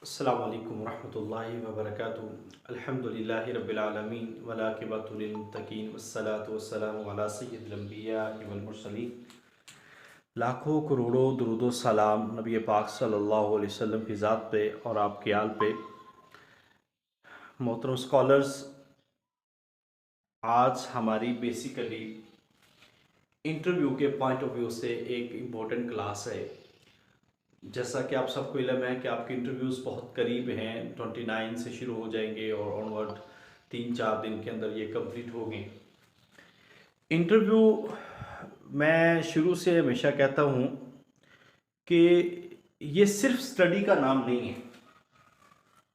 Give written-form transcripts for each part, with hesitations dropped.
अस्सलामु अलैकुम वरहमतुल्लाहि वबरकातुहू। अल्हम्दुलिल्लाहि रब्बिल आलमीन वलाकिबतुल लिल्मुत्तकीन वस्सलातु वस्सलामु अला सय्यिदिल अंबिया वल मुरसलीन। लाखों करोड़ों दुरूदो सलाम नबी पाक सल्लल्लाहु अलैहि वसल्लम की ज़ात पे और आपके आल पे। मोहतरम स्कॉलर्स, आज हमारी बेसिकली इंटरव्यू के पॉइंट ऑफ व्यू से एक इम्पोर्टेंट क्लास है। जैसा कि आप सबको इल्म है कि आपके इंटरव्यूज़ बहुत करीब हैं, 29 से शुरू हो जाएंगे और ऑनवर्ड 3-4 दिन के अंदर ये कंप्लीट होंगे। इंटरव्यू मैं शुरू से हमेशा कहता हूँ कि ये सिर्फ स्टडी का नाम नहीं है।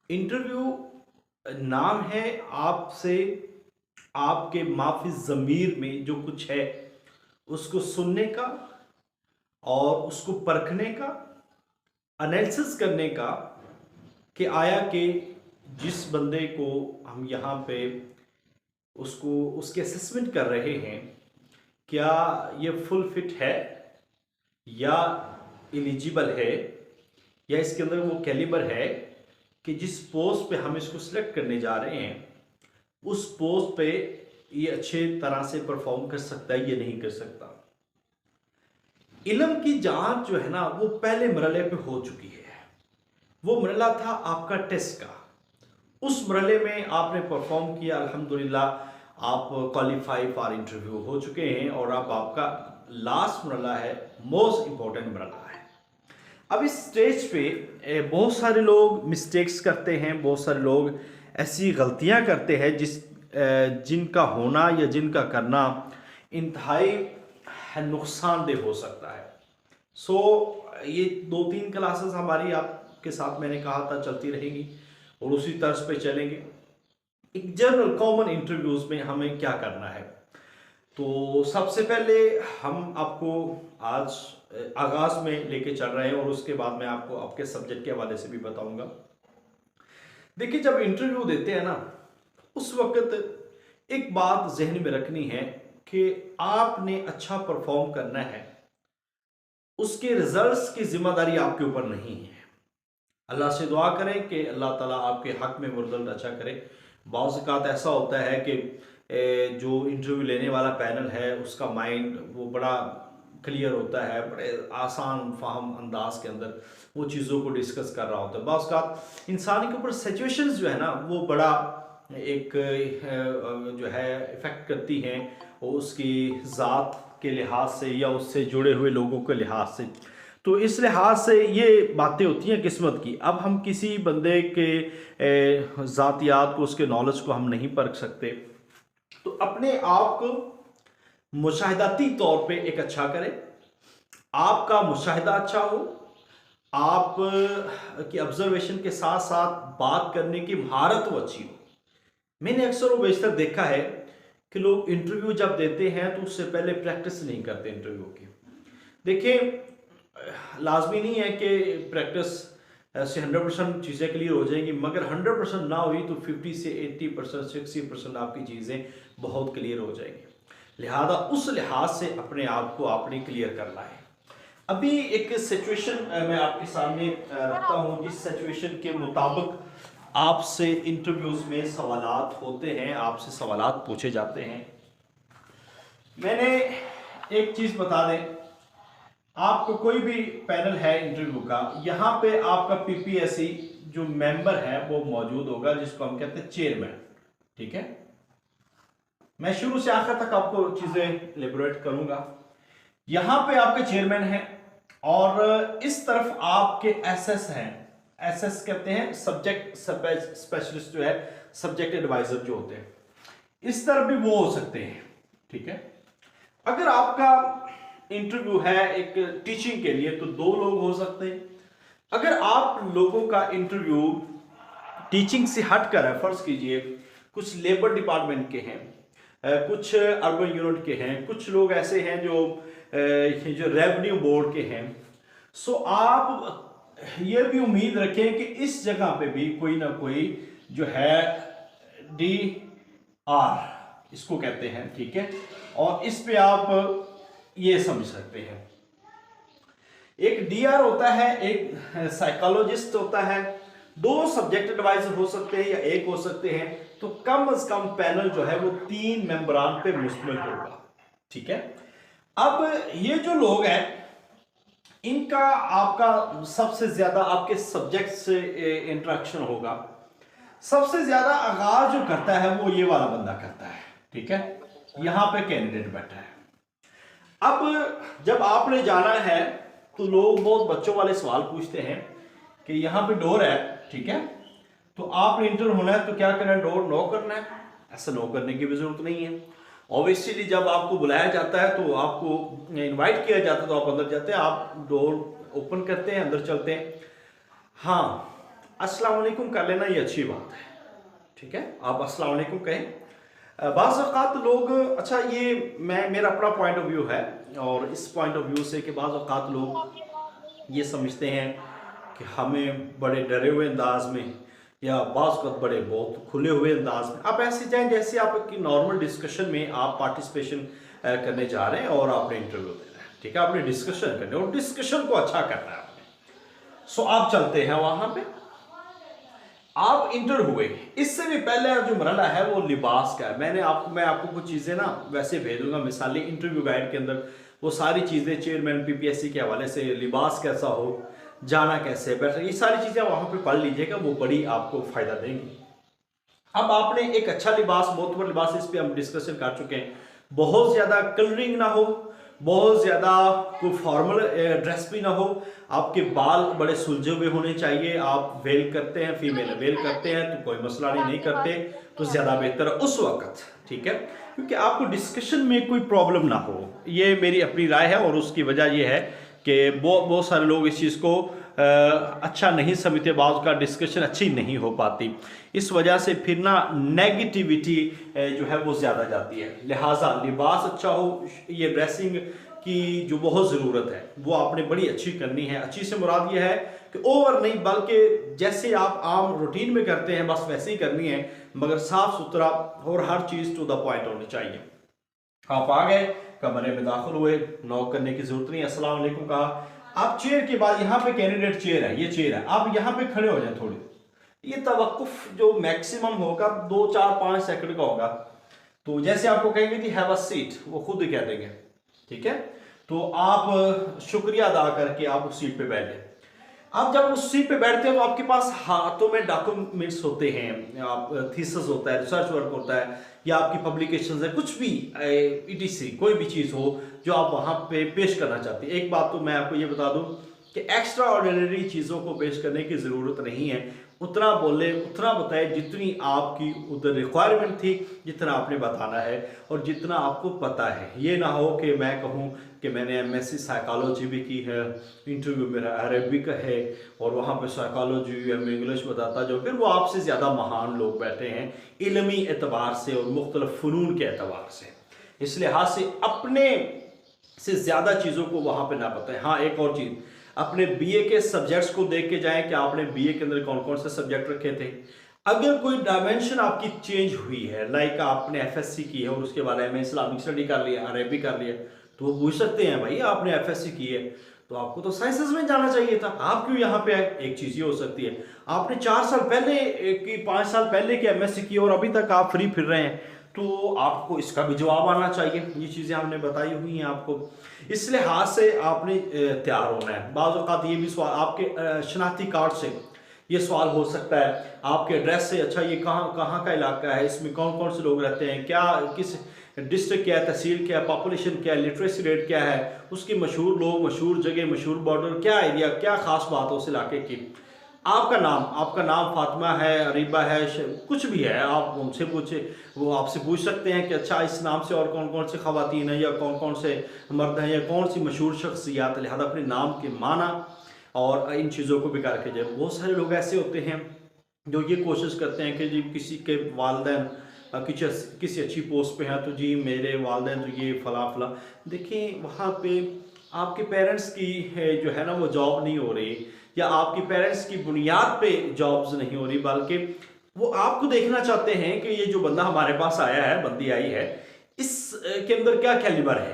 इंटरव्यू नाम है आपसे आपके माफी ज़मीर में जो कुछ है उसको सुनने का और उसको परखने का, एनालिसिस करने का कि आया कि जिस बंदे को हम यहाँ पे उसको उसके असेसमेंट कर रहे हैं, क्या ये फुल फिट है या एलिजिबल है, या इसके अंदर वो कैलिबर है कि जिस पोस्ट पे हम इसको सिलेक्ट करने जा रहे हैं उस पोस्ट पे ये अच्छे तरह से परफॉर्म कर सकता है या नहीं कर सकता। इल्म की जांच जो है ना वो पहले मरहले पे हो चुकी है। वो मरहला था आपका टेस्ट का। उस मरहले में आपने परफॉर्म किया, अल्हम्दुलिल्लाह आप क्वालिफाई फॉर इंटरव्यू हो चुके हैं और अब आपका लास्ट मरहला है, मोस्ट इम्पोर्टेंट मरहला है। अब इस स्टेज पे बहुत सारे लोग मिस्टेक्स करते हैं, बहुत सारे लोग ऐसी गलतियां करते हैं जिनका होना या जिनका करना इंतहाई नुकसानदेह हो सकता है। ये 2-3 क्लासेस हमारी आपके साथ मैंने कहा था चलती रहेंगी और उसी तर्ज पे चलेंगे। एक जनरल कॉमन इंटरव्यूज में हमें क्या करना है, तो सबसे पहले हम आपको आज आगाज में लेके चल रहे हैं और उसके बाद मैं आपको आपके सब्जेक्ट के हवाले से भी बताऊंगा। देखिए, जब इंटरव्यू देते हैं ना उस वक्त एक बात जहन में रखनी है कि आपने अच्छा परफॉर्म करना है, उसके रिजल्ट्स की जिम्मेदारी आपके ऊपर नहीं है। अल्लाह से दुआ करें कि अल्लाह ताला आपके हक में वो रिजल्ट अच्छा करे। बाज़ औक़ात ऐसा होता है कि जो इंटरव्यू लेने वाला पैनल है उसका माइंड वो बड़ा क्लियर होता है, बड़े आसान फाहम अंदाज के अंदर वो चीज़ों को डिस्कस कर रहा होता है। बाज़ औक़ात इंसान के ऊपर सिचुएशंस जो है ना वो बड़ा एक जो है इफ़ेक्ट करती हैं, और उसकी ज़ात के लिहाज से या उससे जुड़े हुए लोगों के लिहाज से। तो इस लिहाज से ये बातें होती हैं किस्मत की। अब हम किसी बंदे के ज़ातियात को, उसके नॉलेज को हम नहीं परख सकते। तो अपने आप को मुशाहिदाती तौर पे एक अच्छा करें, आपका मुशाहिदा अच्छा हो, आप की ऑब्जर्वेशन के साथ साथ बात करने की महारत वो अच्छी हो। मैंने अक्सर व बेशतर देखा है कि लोग इंटरव्यू जब देते हैं तो उससे पहले प्रैक्टिस नहीं करते इंटरव्यू की। देखिए, लाजमी नहीं है कि प्रैक्टिस से 100% चीज़ें क्लियर हो जाएंगी, मगर 100% ना हुई तो 50 से 80%, 60% आपकी चीज़ें बहुत क्लियर हो जाएंगी। लिहाजा उस लिहाज से अपने आप को आपने क्लियर करना है। अभी एक सिचुएशन मैं आपके सामने रखता हूँ, जिस सिचुएशन के मुताबिक आपसे इंटरव्यूज में सवालात होते हैं, आपसे सवालात पूछे जाते हैं। मैंने एक चीज़ बता दें, आपको कोई भी पैनल है इंटरव्यू का, यहाँ पे आपका पीपीएससी जो मेंबर है वो मौजूद होगा, जिसको हम कहते हैं चेयरमैन। ठीक है, मैं शुरू से आखिर तक आपको चीजें एलेबोरेट करूंगा। यहाँ पे आपके चेयरमैन हैं और इस तरफ आपके एसएस हैं। एसएस कहते हैं सब्जेक्ट स्पेशलिस्ट, जो है सब्जेक्ट एडवाइजर जो होते हैं। इस तरफ भी वो हो सकते हैं। ठीक है, अगर आपका इंटरव्यू है एक टीचिंग के लिए तो 2 लोग हो सकते हैं। अगर आप लोगों का इंटरव्यू टीचिंग से हट कर है, फर्ज कीजिए कुछ लेबर डिपार्टमेंट के हैं, कुछ अर्बन यूनिट के हैं, कुछ लोग ऐसे हैं जो रेवेन्यू बोर्ड के हैं, सो आप ये भी उम्मीद रखें कि इस जगह पे भी कोई ना कोई जो है DR इसको कहते हैं। ठीक है, और इस पे आप ये समझ सकते हैं, एक डीआर होता है, एक साइकोलॉजिस्ट होता है, 2 सब्जेक्ट एडवाइजर हो सकते हैं या 1 हो सकते हैं, तो कम अज कम पैनल जो है वो 3 मेंबरान पे मुश्तमिल होगा। ठीक है, अब ये जो लोग हैं इनका आपका सबसे ज्यादा आपके सब्जेक्ट से इंटरेक्शन होगा। सबसे ज्यादा आगाज जो करता है वो ये वाला बंदा करता है। ठीक है, यहां पे कैंडिडेट बैठा है। अब जब आपने जाना है तो लोग बहुत बच्चों वाले सवाल पूछते हैं कि यहाँ पे डोर है, ठीक है, तो आपने इंटर होना है तो क्या करना है, डोर नॉक करना है। ऐसा नॉक करने की भी जरूरत नहीं है। ऑब्वियसली जब आपको बुलाया जाता है तो आपको इनवाइट किया जाता है तो आप अंदर जाते हैं, आप डोर ओपन करते हैं, अंदर चलते हैं। हाँ, अस्सलाम वालेकुम कर लेना ये अच्छी बात है। ठीक है, आप अस्सलाम वालेकुम कहें। बाज़ औक़ात लोग, अच्छा ये मेरा अपना पॉइंट ऑफ व्यू है, और इस पॉइंट ऑफ व्यू से कि बाज़ औक़ात लोग ये समझते हैं कि हमें बड़े डरे हुए अंदाज में या बाज़ औक़ात बड़े बहुत खुले हुए अंदाज में आप ऐसे जाएं जैसे आपकी नॉर्मल डिस्कशन में आप पार्टिसिपेशन करने जा रहे हैं और आपने इंटरव्यू देना है। ठीक है, आपने डिस्कशन करना है और डिस्कशन को अच्छा करना है आपने। सो आप चलते हैं वहाँ पे, आप इंटर हुए। इससे भी पहले जो मरहला है वो लिबास का है। मैं आपको कुछ चीज़ें ना वैसे भेजूंगा, मिसाली इंटरव्यू गाइड के अंदर वो सारी चीज़ें, चेयरमैन पीपीएससी के हवाले से लिबास कैसा हो, जाना कैसे बैठना, ये सारी चीज़ें वहाँ पे पढ़ लीजिएगा, वो बड़ी आपको फ़ायदा देंगी। अब आपने एक अच्छा लिबास, मोतबर लिबास, इस पर हम डिस्कशन कर चुके हैं। बहुत ज़्यादा कलरिंग ना हो, बहुत ज़्यादा कोई फॉर्मल ड्रेस भी ना हो, आपके बाल बड़े सुलझे हुए होने चाहिए। आप वेल करते हैं, फीमेल वेल करते हैं तो कोई मसला नहीं करते तो ज़्यादा बेहतर है उस वक्त। ठीक है, क्योंकि आपको डिस्कशन में कोई प्रॉब्लम ना हो, ये मेरी अपनी राय है। और उसकी वजह यह है कि बहुत सारे लोग इस चीज़ को अच्छा नहीं समझते, बात का डिस्कशन अच्छी नहीं हो पाती, इस वजह से फिर ना नेगेटिविटी जो है वो ज़्यादा जाती है। लिहाजा लिबास अच्छा हो, ये ड्रेसिंग की जो बहुत ज़रूरत है वो आपने बड़ी अच्छी करनी है। अच्छी से मुराद ये है कि ओवर नहीं, बल्कि जैसे आप आम रूटीन में करते हैं बस वैसे ही करनी है, मगर साफ़ सुथरा और हर चीज़ टू द पॉइंट होनी चाहिए। आप आ गए, कमरे में दाखिल हुए, नॉक करने की जरूरत नहीं, अस्सलाम वालेकुम कहा। आप चेयर के बाद, यहाँ पे कैंडिडेट चेयर है, ये चेयर है, आप यहाँ पे खड़े हो जाए थोड़ी। ये तवक्कुफ जो मैक्सिमम होगा 2, 4, 5 सेकंड का होगा। तो जैसे आपको कहेंगे कि हैव अ सीट, वो खुद ही कह देंगे। ठीक है, तो आप शुक्रिया अदा करके आप उस सीट पे बैठ गए। आप जब उस सीट पे बैठते हैं तो आपके पास हाथों में डॉक्यूमेंट्स होते हैं, आप थीसिस होता है, रिसर्च वर्क होता है, या आपकी पब्लिकेशंस है, कुछ भी ईटीसी कोई भी चीज़ हो जो आप वहाँ पे पेश करना चाहते हैं। एक बात तो मैं आपको ये बता दूं कि एक्स्ट्रा ऑर्डिनरी चीज़ों को पेश करने की ज़रूरत नहीं है। उतना बोले, उतना बताए जितनी आपकी उधर रिक्वायरमेंट थी, जितना आपने बताना है और जितना आपको पता है। ये ना हो कि मैं कहूँ कि मैंने एमएससी साइकोलॉजी भी की है, इंटरव्यू मेरा अरेबिक है और वहाँ पे साइकोलॉजी या मैं इंग्लिश बताता जो, फिर वो आपसे ज़्यादा महान लोग बैठे हैं इल्मी एतबार से और मुख्तलिफ फ़नून के एतबार से। इस लिहाज से अपने से ज़्यादा चीज़ों को वहाँ पे ना बताएं। हाँ, एक और चीज़, अपने बीए के सब्जेक्ट्स को देख के जाएं कि आपने बीए के अंदर कौन कौन से सब्जेक्ट रखे थे। अगर कोई डायमेंशन आपकी चेंज हुई है, लाइक आपने एफएससी की है और उसके बाद एमए इस्लामिक स्टडी कर लिया, अरेबी कर लिया, तो वो पूछ सकते हैं भाई आपने एफएससी की है तो आपको तो साइंसेस में जाना चाहिए था, आप क्यों यहाँ पे आए। एक चीज़ ये हो सकती है, आपने 4 साल पहले की 5 साल पहले की एमएससी की और अभी तक आप फ्री फिर रहे हैं, तो आपको इसका भी जवाब आना चाहिए। ये चीज़ें हमने बताई हुई हैं आपको, इस लिहाज से आपने तैयार होना है। बाज़ औक़ात ये भी सवाल आपके शनाख्ती कार्ड से ये सवाल हो सकता है, आपके एड्रेस से, अच्छा ये कहाँ का इलाका है, इसमें कौन कौन से लोग रहते हैं, क्या किस डिस्ट्रिक्ट क्या है, तहसील क्या है, पॉपुलेशन क्या है, लिटरेसी रेट क्या है, उसकी मशहूर लोग, मशहूर जगह, मशहूर बॉर्डर, क्या एरिया, क्या ख़ास बात है उस इलाके की। आपका नाम फातिमा है, अरीबा है, कुछ भी है, आप उनसे पूछे, वो आपसे पूछ सकते हैं कि अच्छा इस नाम से और कौन कौन से ख़वातीन हैं या कौन कौन से मर्द हैं या कौन सी मशहूर शख्सियात। लिहाजा अपने नाम के माना और इन चीज़ों को भी करके जाए। बहुत सारे लोग ऐसे होते हैं जो ये कोशिश करते हैं कि जी किसी के वालिदैन किसी अच्छी पोस्ट पे हैं तो जी मेरे वालिदैन तो ये फ़ला। देखिए वहाँ पे आपके पेरेंट्स की जो है ना वो जॉब नहीं हो रही, या आपकी पेरेंट्स की बुनियाद पे जॉब्स नहीं हो रही, बल्कि वो आपको देखना चाहते हैं कि ये जो बंदा हमारे पास आया है, बंदी आई है, इस के अंदर क्या कैलिबर है,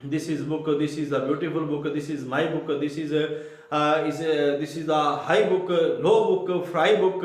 this is book, this is a beautiful book, this is my book, this is a high book, low book, fry book،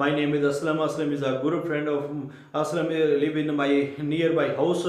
my name is Aslam is a good friend of Aslam, live in my nearby house،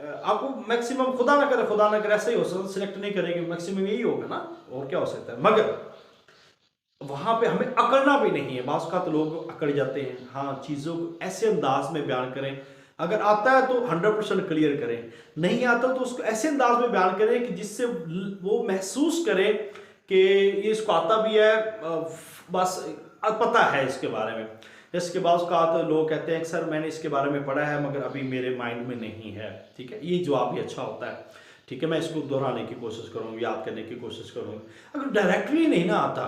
आपको maximum खुदा ना करे ऐसा ही हो सकता, select नहीं करेंगे, maximum यही होगा ना, और क्या हो सकता है। मगर वहां पे हमें अकड़ना भी नहीं है। बास का तो लोग अकड़ जाते हैं। हाँ, चीज़ों को ऐसे अंदाज में बयान करें, अगर आता है तो 100% क्लियर करें, नहीं आता तो उसको ऐसे अंदाज में बयान करें कि जिससे वो महसूस करे कि ये इसको आता भी है, बस पता है इसके बारे में। इसके बाद उसका तो लोग कहते हैं कि सर मैंने इसके बारे में पढ़ा है मगर अभी मेरे माइंड में नहीं है। ठीक है, ये जवाब भी अच्छा होता है। ठीक है, मैं इसको दोहराने की कोशिश करूँगा, याद करने की कोशिश करूँगा। अगर डायरेक्टली नहीं ना आता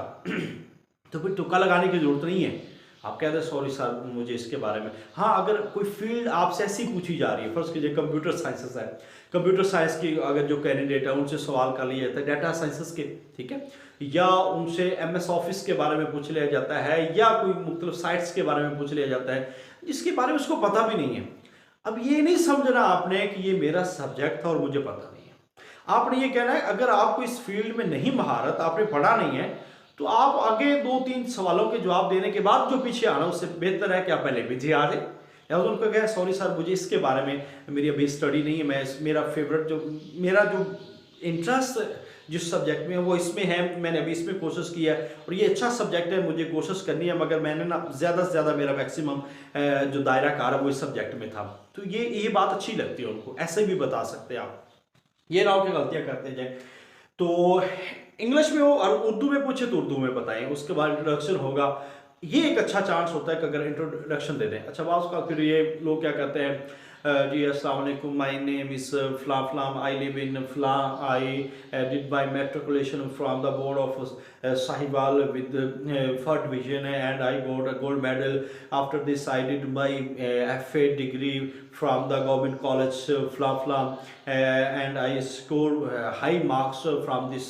तो फिर तुक्का लगाने की जरूरत नहीं है। आप कहते हैं सॉरी सर मुझे इसके बारे में। हाँ, अगर कोई फील्ड आपसे ऐसी पूछी जा रही है, फर्स्ट कीजिए कंप्यूटर साइंसेस है, कंप्यूटर साइंस की अगर जो कैंडिडेट है उनसे सवाल कर लिया जाता है डाटा साइंसेस के, ठीक है, या उनसे MS ऑफिस के बारे में पूछ लिया जाता है, या कोई मुख्तलिफ साइट्स के बारे में पूछ लिया जाता है जिसके बारे में उसको पता भी नहीं है। अब ये नहीं समझना आपने कि ये मेरा सब्जेक्ट था और मुझे पता नहीं है। आपने ये कहना है अगर आपको इस फील्ड में नहीं महारत, आपने पढ़ा नहीं है, तो आप आगे 2-3 सवालों के जवाब देने के बाद जो पीछे आना, उससे बेहतर है कि आप पहले पीछे आ जाए। या उनको कहें सॉरी सर मुझे इसके बारे में मेरी अभी स्टडी नहीं है, मेरा फेवरेट मेरा जो इंटरेस्ट जिस सब्जेक्ट में है वो इसमें है, मैंने अभी इसमें कोशिश किया है और ये अच्छा सब्जेक्ट है, मुझे कोशिश करनी है, मगर मैंने ना ज़्यादा से ज़्यादा मेरा मैक्सिमम जो दायरा कार है वो इस सब्जेक्ट में था। तो ये बात अच्छी लगती है उनको, ऐसे भी बता सकते हैं आप, ये ना हो कि गलतियाँ करते जाए। तो इंग्लिश में हो और उर्दू में पूछे तो उर्दू में बताएं, उसके बाद इंट्रोडक्शन होगा। ये एक अच्छा चांस होता है कि अगर इंट्रोडक्शन दे दें। अच्छा, बात उसका फिर ये लोग क्या कहते हैं, जी अस्सलाम वालेकुम, माय नेम इज फ्ला फ्लाम, आई लिव इन फ्ला, I did my matriculation from the board of Sahiwal with 3rd division and I got a gold medal. After this I did my FA degree from the government college Flam Flam, and I scored high marks from this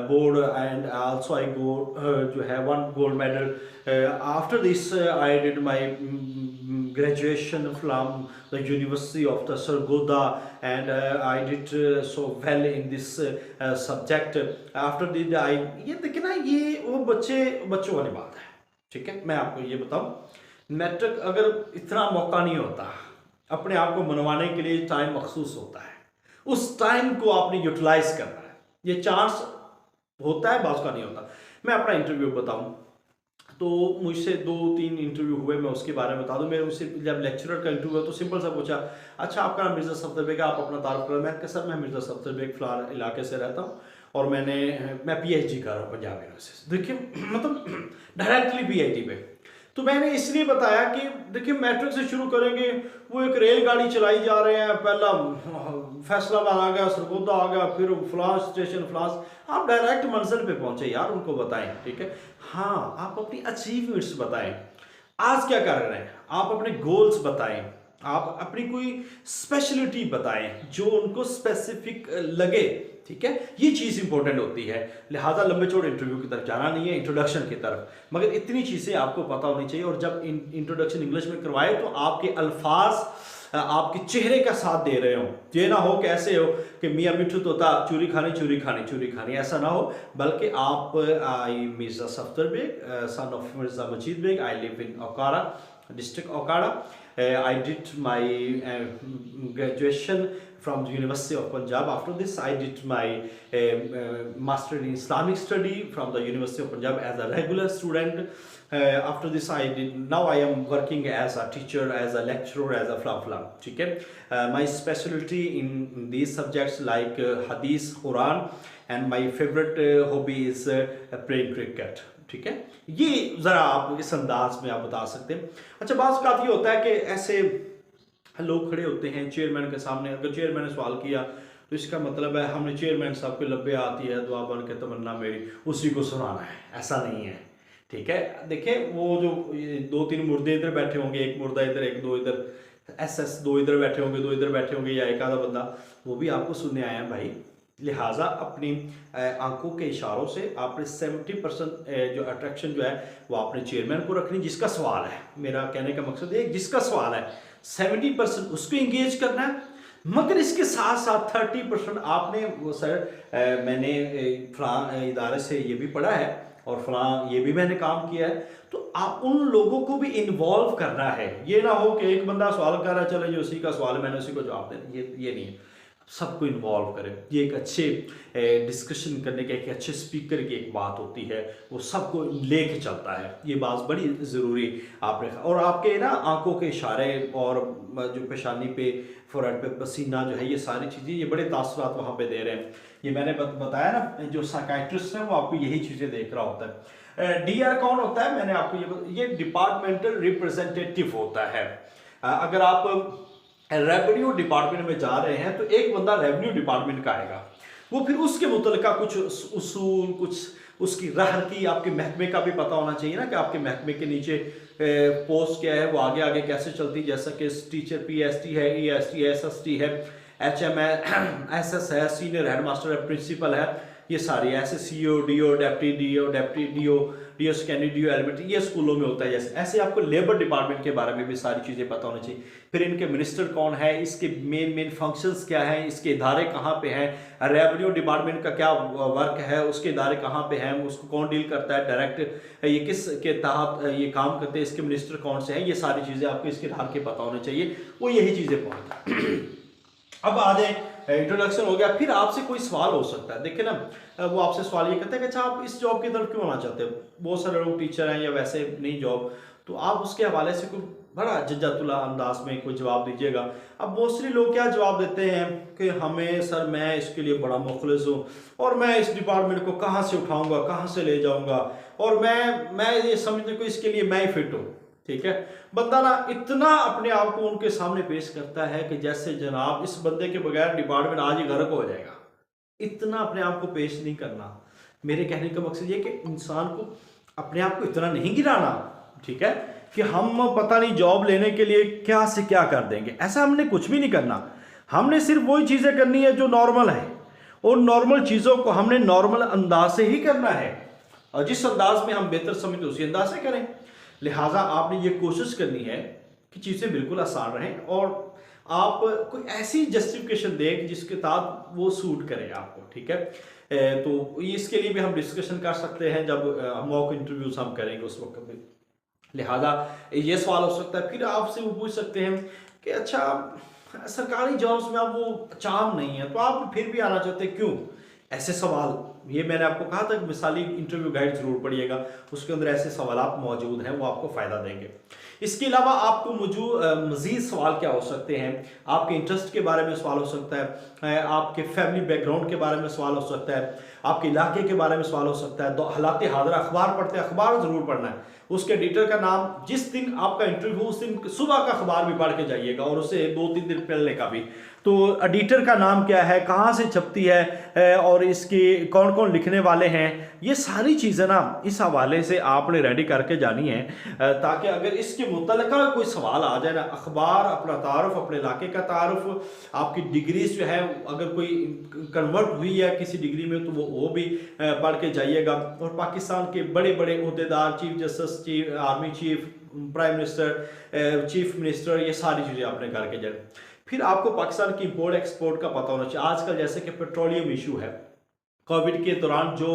board, and also I go to have 1 gold medal. After this I did my graduation from the University of the Sargodha, and I did so well in this subject. After did I, ये देखिए ना, ये वो बच्चों वाली बात है। ठीक है, मैं आपको ये बताऊं, मैट्रिक अगर इतना मौका नहीं होता, अपने आप को मनवाने के लिए टाइम मखसूस होता है, उस टाइम को आपने यूटिलाइज करना है। ये चांस होता है, बात का नहीं होता। मैं अपना इंटरव्यू बताऊं तो मुझसे 2-3 इंटरव्यू हुए, मैं उसके बारे में बता दूं। मेरे मुझसे जब लेक्चरर का इंटरव्यू हुआ तो सिंपल सा पूछा, अच्छा आपका नाम मिर्ज़ा सफदर बेग, आप अपना तारुफ करें। मैं सर मैं मिर्ज़ा सफदर बेग फलां इलाके से रहता हूँ और मैं PhD कर रहा हूँ पंजाब यूनिवर्सिटी से। देखिए मतलब डायरेक्टली PhD पे। तो मैंने इसलिए बताया कि देखिए मैट्रिक से शुरू करेंगे, वो एक रेलगाड़ी चलाई जा रहे हैं, पहला फैसलाबाद आ गया, सरगोदा आ गया, फिर फलां स्टेशन फलां, आप डायरेक्ट मंजिल पे पहुंचे यार, उनको बताएं। ठीक है, हाँ आप अपनी अचीवमेंट्स बताएं, आज क्या कर रहे हैं, आप अपने गोल्स बताएं, आप अपनी कोई स्पेशलिटी बताएं जो उनको स्पेसिफिक लगे। ठीक है, ये चीज़ इंपॉर्टेंट होती है। लिहाजा लंबे चौड़े इंटरव्यू की तरफ जाना नहीं है, इंट्रोडक्शन की तरफ, मगर इतनी चीज़ें आपको पता होनी चाहिए। और जब इंट्रोडक्शन इंग्लिश में करवाए तो आपके अल्फाज आपके चेहरे का साथ दे रहे हो, ये ना हो कैसे हो कि मियाँ मिठू तोता चूरी खानी चूरी खानी चूरी खानी, ऐसा ना हो, बल्कि आप I Mirza Safdar Baig, son of Mirza Majeed Baig, I live in Okara, district Okara, I did my graduation from the University of Punjab. After this I did my master in Islamic study from the University of Punjab as a regular student. After this now I am working as a teacher, as a lecturer, as a flam. ठीक है, my specialty in these subjects like hadith, Quran, and my favorite hobby is playing cricket. ठीक है, ये ज़रा आप इस अंदाज में आप बता सकते हैं। अच्छा, बात का ये होता है कि ऐसे लोग खड़े होते हैं चेयरमैन के सामने, अगर चेयरमैन ने सवाल किया तो इसका मतलब है हमने चेयरमैन साहब के लब्बे आती है दुआ बन के तमन्ना मेरी, उसी को सुनाना है, ऐसा नहीं है। ठीक है, देखें वो जो 2-3 मुर्दे इधर बैठे होंगे, एक मुर्दा इधर, एक दो इधर, SS 2 इधर बैठे होंगे, 2 इधर बैठे होंगे, या एक आधा बंदा, वो भी आपको सुनने आया है भाई। लिहाजा अपनी आंखों के इशारों से आपने 70% जो अट्रैक्शन जो है वो आपने चेयरमैन को रखनी, जिसका सवाल है। मेरा कहने का मकसद है जिसका सवाल है 70% उसको इंगेज करना है, मगर इसके साथ साथ 30% आपने वो सर मैंने फलां इदारे से ये भी पढ़ा है और फलां ये भी मैंने काम किया है। तो आप उन लोगों को भी इन्वॉल्व करना है। ये ना हो कि एक बंदा सवाल कर रहा है, चलो ये उसी का सवाल है, मैंने उसी को जवाब दे, ये नहीं है। सबको इन्वॉल्व करें। ये एक अच्छे डिस्कशन करने का, एक अच्छे स्पीकर की एक बात होती है, वो सबको लेके चलता है। ये बात बड़ी ज़रूरी आपने, और आपके ना आंखों के इशारे और जो पेशानी पे, फोrehead पे पसीना जो है, ये सारी चीज़ें, ये बड़े तासुरात वहाँ पे दे रहे हैं। ये मैंने बताया ना, जो साइकाइट्रिस्ट है वो आपको यही चीज़ें देख रहा होता है। डीआर कौन होता है, मैंने आपको ये डिपार्टमेंटल रिप्रेजेंटेटिव होता है। अगर आप रेवेन्यू डिपार्टमेंट में जा रहे हैं तो एक बंदा रेवेन्यू डिपार्टमेंट का आएगा, वो फिर उसके मुतल्लिका कुछ उसूल, कुछ उसकी राहती, आपके महकमे का भी पता होना चाहिए ना कि आपके महकमे के नीचे पोस्ट क्या है, वो आगे आगे कैसे चलती है। जैसा कि टीचर पीएसटी है, ईएसटी है, एसएसटी है, एचएम है, एसएस है, सीनियर हेडमास्टर है, प्रिंसिपल है, ये सारी ऐसे CO, DO, deputy DO, DO secondary, DO elementary, ये स्कूलों में होता है। जैसे ऐसे आपको लेबर डिपार्टमेंट के बारे में भी सारी चीज़ें पता होनी चाहिए। फिर इनके मिनिस्टर कौन है, इसके मेन फंक्शंस क्या हैं, इसके इदारे कहाँ पे हैं, रेवेन्यू डिपार्टमेंट का क्या वर्क है, उसके इदारे कहाँ पे हैं, उसको कौन डील करता है, डायरेक्ट ये किस के तहत ये काम करते हैं, इसके मिनिस्टर कौन से हैं, ये सारी चीज़ें आपको इसके इदारे के पता होने चाहिए। वो यही चीज़ें पहुँचती। अब आ जाए, इंट्रोडक्शन हो गया, फिर आपसे कोई सवाल हो सकता है। देखिए ना, वो आपसे सवाल ये करता है कि अच्छा आप इस जॉब की तरफ क्यों आना चाहते हो। बहुत सारे लोग टीचर हैं या वैसे नहीं जॉब, तो आप उसके हवाले से कोई बड़ा जज्जातुल्ला अंदाज में कोई जवाब दीजिएगा। अब मोस्टली लोग क्या जवाब देते हैं कि हमें सर, मैं इसके लिए बड़ा मुखलिस हूँ और मैं इस डिपार्टमेंट को कहाँ से उठाऊँगा, कहाँ से ले जाऊँगा, और मैं ये समझने को इसके लिए मैं ही फिट हूँ। ठीक है, बंदा ना इतना अपने आप को उनके सामने पेश करता है कि जैसे जनाब इस बंदे के बगैर डिपार्टमेंट आज ही गर्क हो जाएगा। इतना अपने आप को पेश नहीं करना। मेरे कहने का मकसद ये कि इंसान को अपने आप को इतना नहीं गिराना, ठीक है, कि हम पता नहीं जॉब लेने के लिए क्या से क्या कर देंगे। ऐसा हमने कुछ भी नहीं करना। हमने सिर्फ वही चीज़ें करनी है जो नॉर्मल है, और नॉर्मल चीज़ों को हमने नॉर्मल अंदाज से ही करना है, और जिस अंदाज में हम बेहतर समझते उसी अंदाज से करें। लिहाजा आपने ये कोशिश करनी है कि चीज़ें बिल्कुल आसान रहें, और आप कोई ऐसी जस्टिफिकेशन दें जिसके तहत वो सूट करे आपको। ठीक है, तो इसके लिए भी हम डिस्कशन कर सकते हैं जब मॉक इंटरव्यूज हम करेंगे उस वक्त भी। लिहाजा ये सवाल हो सकता है। फिर आपसे वो पूछ सकते हैं कि अच्छा सरकारी जॉब्स में आप वो चार्म नहीं है तो आप फिर भी आना चाहते हैं, क्यों? ऐसे सवाल, ये मैंने आपको कहा था कि मिसाली इंटरव्यू गाइड जरूर पढ़िएगा, उसके अंदर ऐसे सवाल मौजूद हैं, वो आपको फ़ायदा देंगे। इसके अलावा आपको मज़ीद सवाल क्या हो सकते हैं, आपके इंटरेस्ट के बारे में सवाल हो सकता है, आपके फैमिली बैकग्राउंड के बारे में सवाल हो सकता है, आपके इलाके के बारे में सवाल हो सकता है। हालात हाज़िरा, अखबार पढ़ते हैं, अखबार ज़रूर पढ़ना है, उसके एडिटर का नाम, जिस दिन आपका इंटरव्यू उस दिन सुबह का अखबार भी पढ़ के जाइएगा, और उसे 2-3 दिन पहले का भी। तो एडिटर का नाम क्या है, कहाँ से छपती है, और इसके कौन कौन लिखने वाले हैं, ये सारी चीज़ें ना इस हवाले से आपने रेडी करके जानी है, ताकि अगर इसके मुतल्लिका कोई सवाल आ जाए ना, अखबार, अपना तारुफ, अपने इलाके का तारुफ, आपकी डिग्रीज जो है अगर कोई कन्वर्ट हुई है किसी डिग्री में तो वो भी पढ़ के जाइएगा। और पाकिस्तान के बड़े बड़े अहदेदार, chief justice, chief army chief, prime minister, chief minister, ये सारी चीज़ें आपने करके जाए। फिर आपको पाकिस्तान की इंपोर्ट एक्सपोर्ट का पता होना चाहिए। आजकल जैसे कि पेट्रोलियम इशू है, कोविड के दौरान जो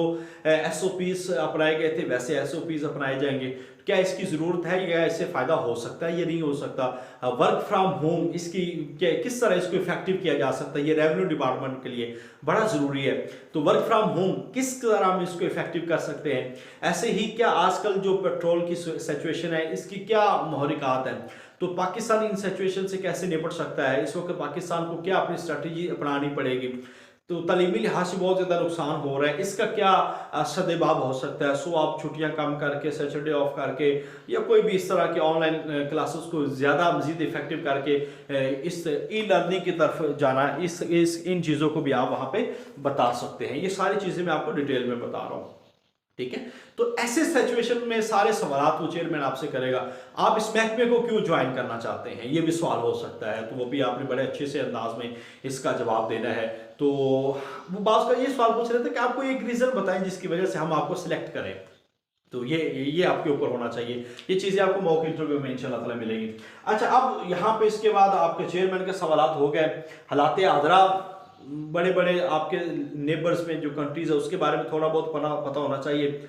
एसओपीज अपनाए गए थे वैसे एसओपीज अपनाए जाएंगे, क्या इसकी ज़रूरत है या इससे फ़ायदा हो सकता है या नहीं हो सकता। वर्क फ्रॉम होम, इसकी किस तरह इसको इफेक्टिव किया जा सकता है, ये रेवेन्यू डिपार्टमेंट के लिए बड़ा ज़रूरी है। तो वर्क फ्रॉम होम किस तरह हम इसको इफेक्टिव कर सकते हैं। ऐसे ही क्या आजकल जो पेट्रोल की सिचुएशन है इसकी क्या महरिकात हैं, तो पाकिस्तान इन सिचुएशन से कैसे निपट सकता है, इस वक्त पाकिस्तान को क्या अपनी स्ट्रेटजी अपनानी पड़ेगी। तो तालीमी लिहाज से बहुत ज़्यादा नुकसान हो रहा है, इसका क्या सदेबाब हो सकता है। सो आप छुट्टियां कम करके, सैटरडे ऑफ करके, या कोई भी इस तरह के ऑनलाइन क्लासेस को ज़्यादा मज़ीद इफेक्टिव करके इस ई लर्निंग की तरफ जाना, इन चीज़ों को भी आप वहाँ पे बता सकते हैं। ये सारी चीज़ें मैं आपको डिटेल में बता रहा हूँ, ठीक है। तो ऐसे सिचुएशन में सारे सवाल वो चेयरमैन आपसे करेगा। आप इस महकमे को क्यों ज्वाइन करना चाहते हैं, ये भी सवाल हो सकता है, तो वो भी आपने बड़े अच्छे से अंदाज में इसका जवाब देना है। तो वो बात का ये सवाल पूछ रहे थे कि आपको एक रीज़न बताएं जिसकी वजह से हम आपको सिलेक्ट करें, तो ये आपके ऊपर होना चाहिए। ये चीज़ें आपको मॉक इंटरव्यू में इंशाल्लाह ताला मिलेंगी। अच्छा, अब यहाँ पे इसके बाद आपके चेयरमैन के सवाल हो गए। हालात हाज़िरा, बड़े बड़े आपके नेबर्स में जो कंट्रीज़ है उसके बारे में थोड़ा बहुत पता होना चाहिए।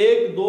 1 2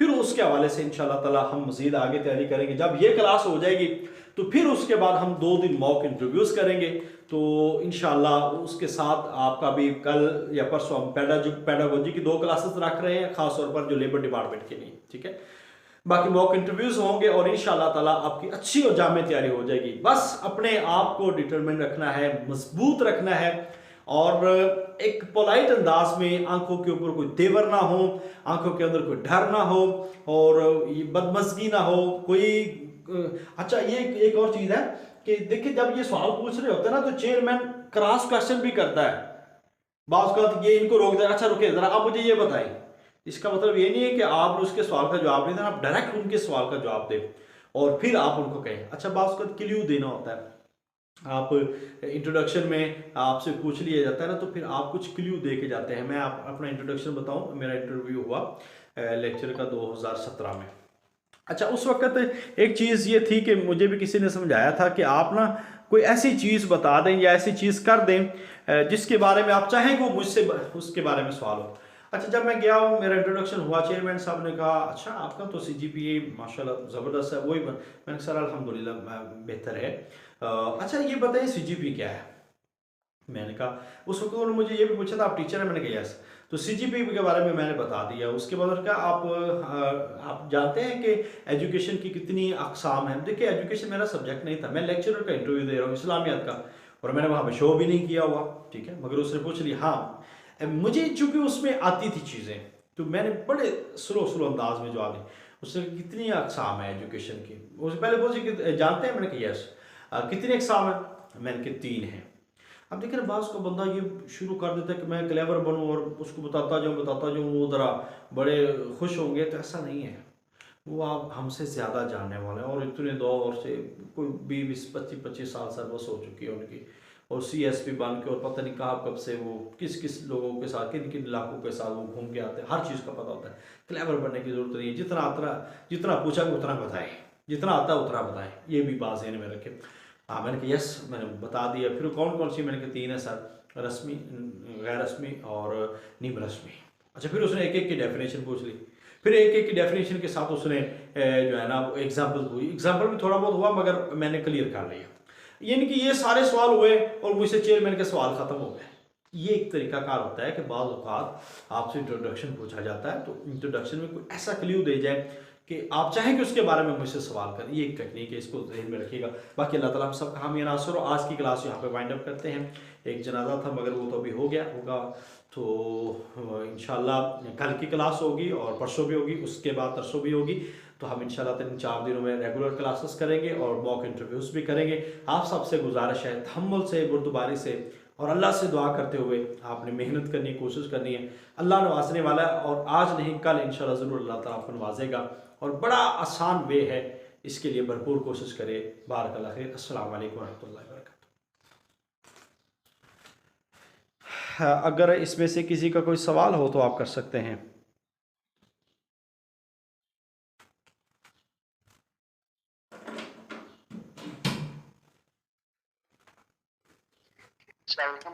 फिर उसके हवाले से इंशाल्लाह ताला हम मज़ीद आगे तैयारी करेंगे। जब ये क्लास हो जाएगी तो फिर उसके बाद हम 2 दिन मॉक इंटरव्यूज़ करेंगे। तो इंशाल्लाह उसके साथ आपका भी कल या परसों हम पेडागोजी की 2 क्लासेस रख रहे हैं, खास तौर पर जो लेबर डिपार्टमेंट के लिए, ठीक है। बाकी मॉक इंटरव्यूज होंगे और इंशाल्लाह ताला आपकी अच्छी और जामे तैयारी हो जाएगी। बस अपने आप को डिटरमिन रखना है, मजबूत रखना है और एक पोलाइट अंदाज में, आंखों के ऊपर कोई तेवर ना हो, आंखों के अंदर कोई डर ना हो और ये बदमज़गी ना हो कोई। अच्छा, ये एक और चीज़ है कि देखिए जब ये सवाल पूछ रहे होते हैं ना तो चेयरमैन क्रॉस क्वेश्चन भी करता है। बात का ये इनको रोक दे, अच्छा रुके जरा आप मुझे ये बताएं। इसका मतलब ये नहीं है कि आप उसके सवाल का जवाब नहीं देना, आप डायरेक्ट उनके सवाल का जवाब दें और फिर आप उनको कहें। अच्छा, बात का क्ल्यू देना होता है। आप इंट्रोडक्शन में आपसे पूछ लिया जाता है ना, तो फिर आप कुछ क्ल्यू दे के जाते हैं। मैं आप अपना इंट्रोडक्शन बताऊं, मेरा इंटरव्यू हुआ लेक्चर का 2017 में। अच्छा, उस वक्त एक चीज़ ये थी कि मुझे भी किसी ने समझाया था कि आप ना कोई ऐसी चीज़ बता दें या ऐसी चीज़ कर दें जिसके बारे में आप चाहें वो मुझसे उसके बारे में सवाल हो। अच्छा, जब मैं गया हूँ, मेरा इंट्रोडक्शन हुआ, चेयरमैन साहब ने कहा अच्छा आपका तो CGPA माशाल्लाह ज़बरदस्त है। वही मैंने कहा सर अल्हम्दुलिल्लाह बेहतर है। अच्छा ये बताइए CGPA क्या है। मैंने कहा, उस वक्त उन्होंने मुझे ये भी पूछा था आप टीचर हैं, मैंने कहा यस। तो CGPA के बारे में मैंने बता दिया। उसके बाद उन्होंने कहा आप जानते हैं कि एजुकेशन की कितनी अकसाम है। देखिए एजुकेशन मेरा सब्जेक्ट नहीं था, मैं लेक्चरर का इंटरव्यू दे रहा हूँ इस्लामियात का, और मैंने वहाँ पे शो भी नहीं किया हुआ, ठीक है। मगर उसने पूछ लिया, हाँ मुझे चूंकि उसमें आती थी चीज़ें तो मैंने बड़े स्लो अंदाज में जवाब दी। उसने कितनी अकसाम है एजुकेशन की, उससे पहले पूछी कि जानते हैं, मैंने कहा यस। कितनी अकसाम है, मैंने कहा 3 है। अब देखिए बास को बंदा ये शुरू कर देता है कि मैं क्लेवर बनूं और उसको बताता जाऊं, वो ज़रा बड़े खुश होंगे, तो ऐसा नहीं है। वो आप हमसे ज़्यादा जानने वाले हैं और इतने दौर से कोई 20-25 साल सर्विस हो चुकी है उनकी, और CSP बन के, और पता नहीं कहाँ कब से वो किस किस लोगों के साथ, किन किन इलाकों के साथ वो घूम के आते हैं, हर चीज़ का पता होता है। क्लेवर बनने की ज़रूरत नहीं है, जितना पूछा उतना बताएं, जितना आता है उतना बताएं, ये भी बात ज़हन में रखें। हाँ, मैंने कहा यस, मैंने बता दिया। फिर कौन कौन सी, मैंने कहा 3 है सर, रस्मी, गैर रस्मी और नीम रस्मी। अच्छा, फिर उसने एक एक की डेफिनेशन पूछ ली। फिर एक एक की डेफिनेशन के साथ उसने जो है ना एग्जाम्पल हुई, एग्जाम्पल भी थोड़ा बहुत हुआ मगर मैंने क्लियर कर लिया। यानी कि ये सारे सवाल हुए और मुझसे चेयरमैन के सवाल खत्म हो गए। ये एक तरीका कार होता है कि बाज़ औक़ात आपसे इंट्रोडक्शन पूछा जाता है तो इंट्रोडक्शन में कोई ऐसा क्ल्यू दे जाए कि आप चाहें कि उसके बारे में मुझसे सवाल करें। ये एक टेक्निक है, इसको ध्यान में रखिएगा। बाकी अल्लाह ताला हम सब का हामी नासर हो। आज की क्लास यहाँ पे वाइंड अप करते हैं। एक जनाजा था मगर वो तो अभी हो गया होगा, तो इंशाल्लाह कल की क्लास होगी और परसों भी होगी, उसके बाद तरसों भी होगी। तो हम इंशाल्लाह 3-4 दिनों में रेगुलर क्लासेस करेंगे और मॉक इंटरव्यूज़ भी करेंगे। आप सबसे गुजारिश है तहम्मुल से, बुर्दबारी से और अल्लाह से दुआ करते हुए आपने मेहनत करनी, कोशिश करनी है। अल्लाह नवाजने वाला है और आज नहीं कल इंशाल्लाह ज़रूर अल्लाह ताला आपको नवाजेगा और बड़ा आसान वे है, इसके लिए भरपूर कोशिश करें। बारकल्लाह खैर। अस्सलाम वालेकुम रहमतुल्लाहि व बरकातुहू। अगर इसमें से किसी का कोई सवाल हो तो आप कर सकते हैं।